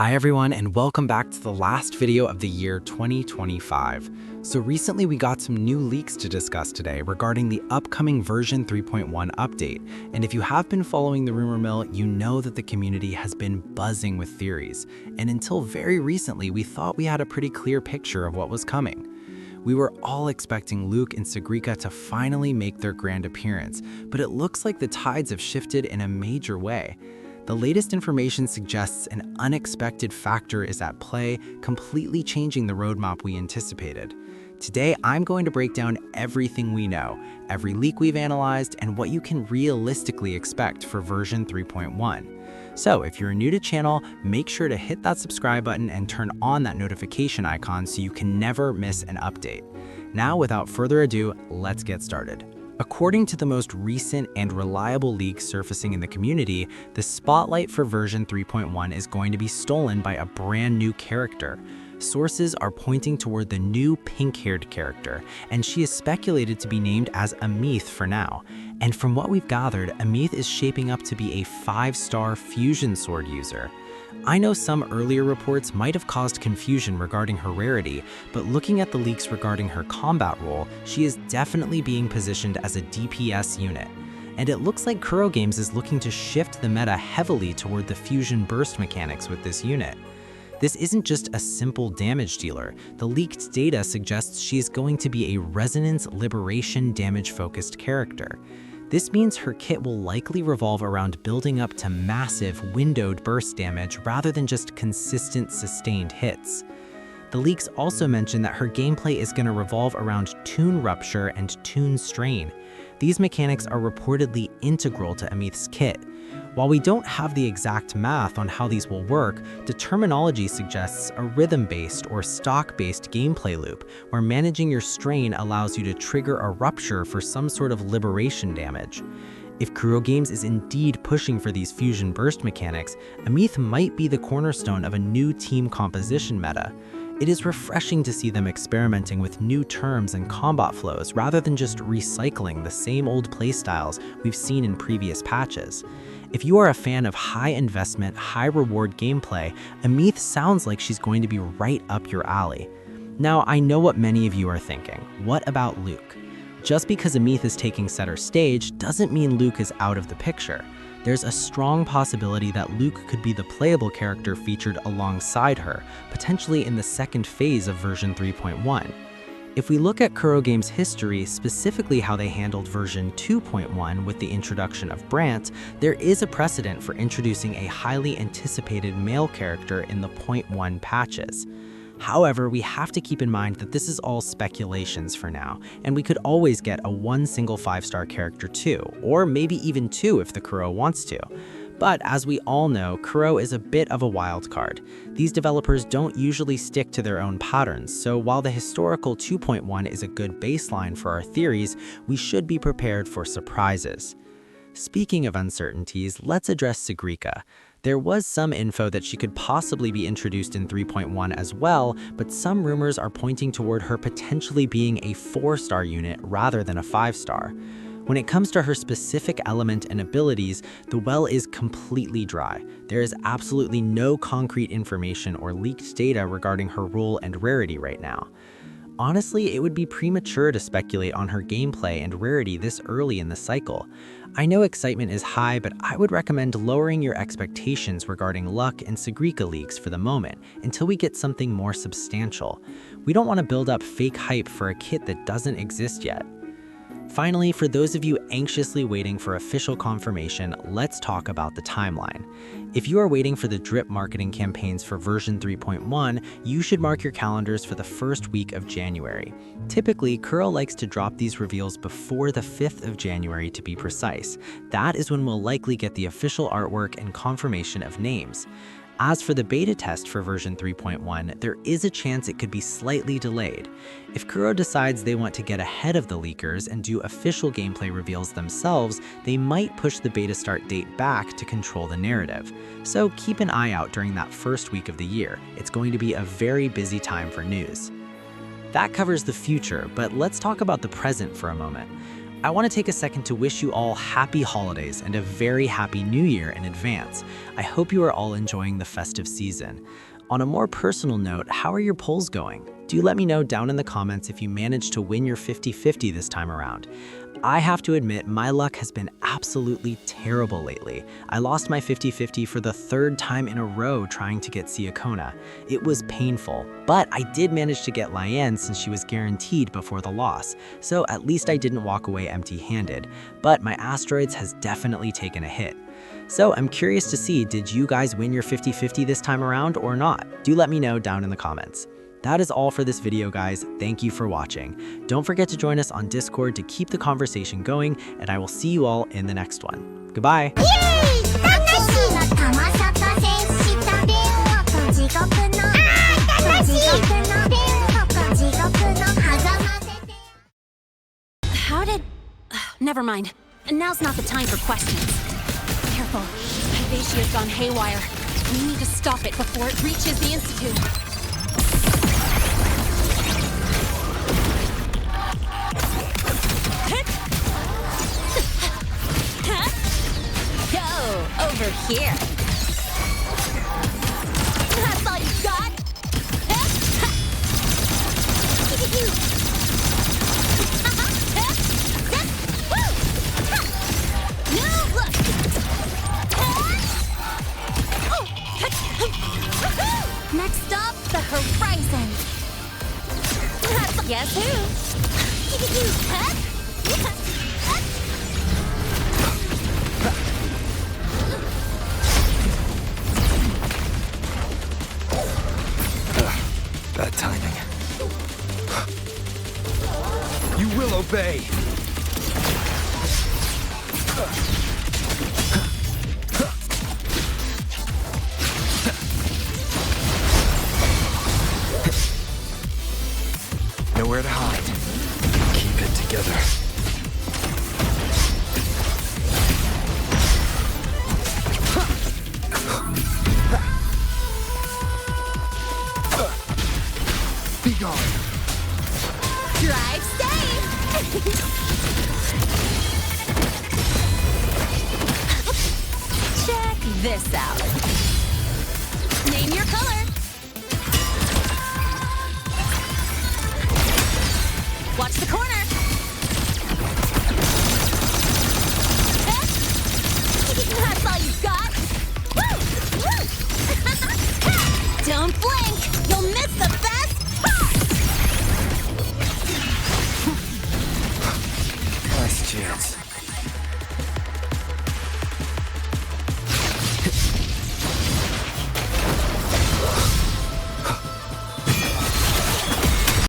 Hi everyone, and welcome back to the last video of the year 2025. So recently we got some new leaks to discuss today regarding the upcoming version 3.1 update. And if you have been following the rumor mill, you know that the community has been buzzing with theories. And until very recently, we thought we had a pretty clear picture of what was coming. We were all expecting Luuk and Sigrika to finally make their grand appearance, but it looks like the tides have shifted in a major way. The latest information suggests an unexpected factor is at play, completely changing the roadmap we anticipated. Today, I'm going to break down everything we know, every leak we've analyzed, and what you can realistically expect for version 3.1. So if you're new to the channel, make sure to hit that subscribe button and turn on that notification icon so you can never miss an update. Now, without further ado, let's get started. According to the most recent and reliable leaks surfacing in the community, the spotlight for version 3.1 is going to be stolen by a brand new character. Sources are pointing toward the new pink-haired character, and she is speculated to be named as Aemeath for now. And from what we've gathered, Aemeath is shaping up to be a 5-star fusion sword user. I know some earlier reports might have caused confusion regarding her rarity, but looking at the leaks regarding her combat role, she is definitely being positioned as a DPS unit. And it looks like Kuro Games is looking to shift the meta heavily toward the fusion burst mechanics with this unit. This isn't just a simple damage dealer. The leaked data suggests she is going to be a resonance liberation damage-focused character. This means her kit will likely revolve around building up to massive windowed burst damage rather than just consistent sustained hits. The leaks also mention that her gameplay is going to revolve around Toon Rupture and Toon Strain. These mechanics are reportedly integral to Aemeath's kit. While we don't have the exact math on how these will work, the terminology suggests a rhythm-based or stock-based gameplay loop, where managing your strain allows you to trigger a rupture for some sort of liberation damage. If Kuro Games is indeed pushing for these fusion burst mechanics, Aemeath might be the cornerstone of a new team composition meta. It is refreshing to see them experimenting with new terms and combat flows rather than just recycling the same old playstyles we've seen in previous patches. If you are a fan of high-investment, high-reward gameplay, Aemeath sounds like she's going to be right up your alley. Now, I know what many of you are thinking. What about Luuk? Just because Aemeath is taking center stage doesn't mean Luuk is out of the picture. There's a strong possibility that Luuk could be the playable character featured alongside her, potentially in the second phase of version 3.1. If we look at Kuro Games' history, specifically how they handled version 2.1 with the introduction of Brant, there is a precedent for introducing a highly anticipated male character in the 0.1 patches. However, we have to keep in mind that this is all speculations for now, and we could always get one single 5-star character too, or maybe even 2 if the Kuro wants to. But as we all know, Kuro is a bit of a wild card. These developers don't usually stick to their own patterns, so while the historical 2.1 is a good baseline for our theories, we should be prepared for surprises. Speaking of uncertainties, let's address Sigrika. There was some info that she could possibly be introduced in 3.1 as well, but some rumors are pointing toward her potentially being a 4-star unit rather than a 5-star. When it comes to her specific element and abilities, the well is completely dry. There is absolutely no concrete information or leaked data regarding her role and rarity right now. Honestly, it would be premature to speculate on her gameplay and rarity this early in the cycle. I know excitement is high, but I would recommend lowering your expectations regarding Luuk and Sigrika leaks for the moment until we get something more substantial. We don't want to build up fake hype for a kit that doesn't exist yet. Finally, for those of you anxiously waiting for official confirmation, let's talk about the timeline. If you are waiting for the drip marketing campaigns for version 3.1, you should mark your calendars for the first week of January. Typically, Kuro likes to drop these reveals before the 5th of January to be precise. That is when we'll likely get the official artwork and confirmation of names. As for the beta test for version 3.1, there is a chance it could be slightly delayed. If Kuro decides they want to get ahead of the leakers and do official gameplay reveals themselves, they might push the beta start date back to control the narrative. So keep an eye out during that first week of the year. It's going to be a very busy time for news. That covers the future, but let's talk about the present for a moment. I want to take a second to wish you all happy holidays and a very happy new year in advance. I hope you are all enjoying the festive season. On a more personal note, how are your polls going? Do let me know down in the comments if you managed to win your 50-50 this time around. I have to admit, my luck has been absolutely terrible lately. I lost my 50-50 for the third time in a row trying to get Sigrika. It was painful, but I did manage to get Lyanne since she was guaranteed before the loss, so at least I didn't walk away empty-handed. But my Astrites has definitely taken a hit. So I'm curious to see, did you guys win your 50-50 this time around or not? Do let me know down in the comments. That is all for this video, guys. Thank you for watching. Don't forget to join us on Discord to keep the conversation going, and I will see you all in the next one. Goodbye! How did... Never mind. Now's not the time for questions. Careful. Aemeath's gone haywire. We need to stop it before it reaches the Institute. Go over here. That's all you got? Now look. Next up, the horizon. Guess who? Bad timing. You will obey! Nowhere to hide. Keep it together. Be gone. Drive safe! Check this out. Name your color. Watch the corner. That's all you got? Woo! Woo! Don't flinch!